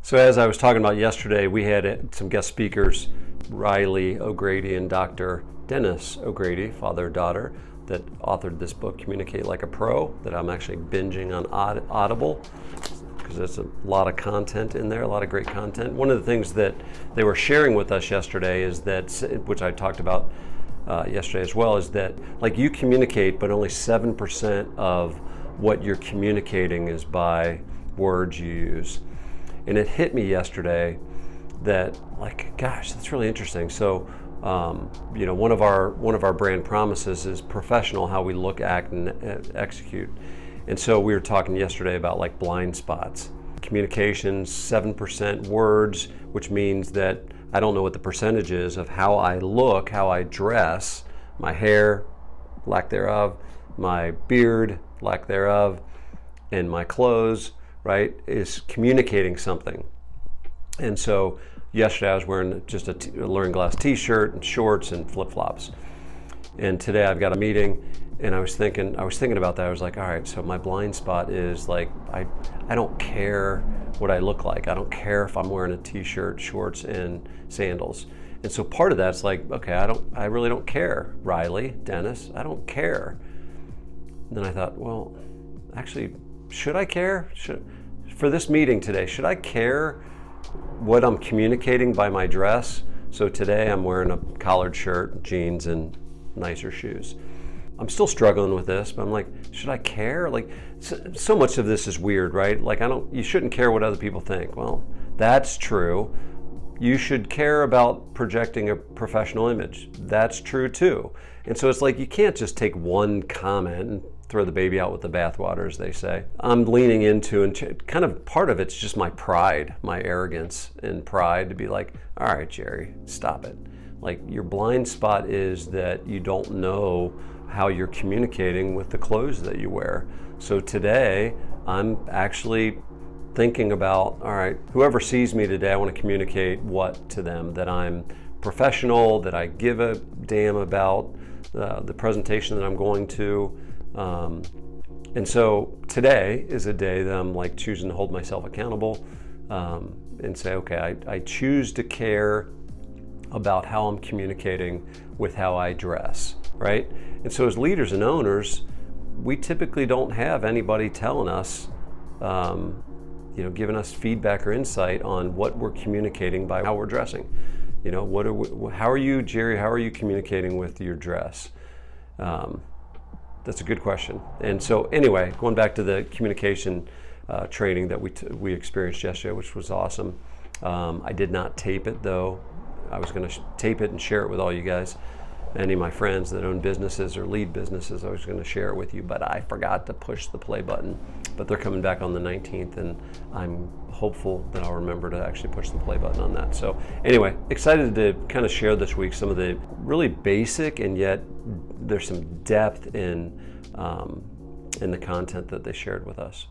So as I was talking about yesterday, we had some guest speakers, Riley O'Grady and Dr. Dennis O'Grady, father-daughter, that authored this book, Communicate Like a Pro, that I'm actually binging on Audible, because there's a lot of content in there, a lot of great content. One of the things that they were sharing with us yesterday is that, which I talked about yesterday as well, is that like you communicate, but only 7% of what you're communicating is by words you use. And it hit me yesterday that, like, gosh, that's really interesting. So, one of our brand promises is professional, how we look, act, and execute. And so we were talking yesterday about like blind spots. Communications, 7% words, which means that I don't know what the percentage is of how I look, how I dress, my hair, lack thereof, my beard, lack thereof, and my clothes, right, is communicating something. And so yesterday I was wearing just a Learning Glass t-shirt and shorts and flip-flops. And today I've got a meeting, and I was thinking about that. I was like, all right, so my blind spot is like, I don't care what I look like. I don't care if I'm wearing a t-shirt, shorts, and sandals. And so part of that's like, okay, I really don't care, Riley, Dennis, I don't care. And then I thought, well, actually, should I care? For this meeting today, should I care what I'm communicating by my dress? So today I'm wearing a collared shirt, jeans, and nicer shoes. I'm still struggling with this, but I'm like, should I care? Like, so much of this is weird, right? Like, you shouldn't care what other people think. Well, that's true. You should care about projecting a professional image. That's true too. And so it's like, you can't just take one comment and throw the baby out with the bathwater, as they say. I'm leaning into, and kind of part of it's just my pride, my arrogance and pride to be like, all right, Jerry, stop it. Like, your blind spot is that you don't know how you're communicating with the clothes that you wear. So today, I'm actually thinking about, all right, whoever sees me today, I want to communicate what to them? That I'm professional, that I give a damn about the presentation that I'm going to. And so today is a day that I'm like choosing to hold myself accountable and say, okay, I choose to care about how I'm communicating with how I dress, right? And so as leaders and owners, we typically don't have anybody telling us, giving us feedback or insight on what we're communicating by how we're dressing. How are you, Jerry, how are you communicating with your dress? That's a good question. And so anyway, going back to the communication training that we experienced yesterday, which was awesome. I did not tape it though. I was going to tape it and share it with all you guys. Any of my friends that own businesses or lead businesses, I was going to share it with you, but I forgot to push the play button. But they're coming back on the 19th, and I'm hopeful that I'll remember to actually push the play button on that. So anyway, excited to kind of share this week some of the really basic, and yet there's some depth in the content that they shared with us.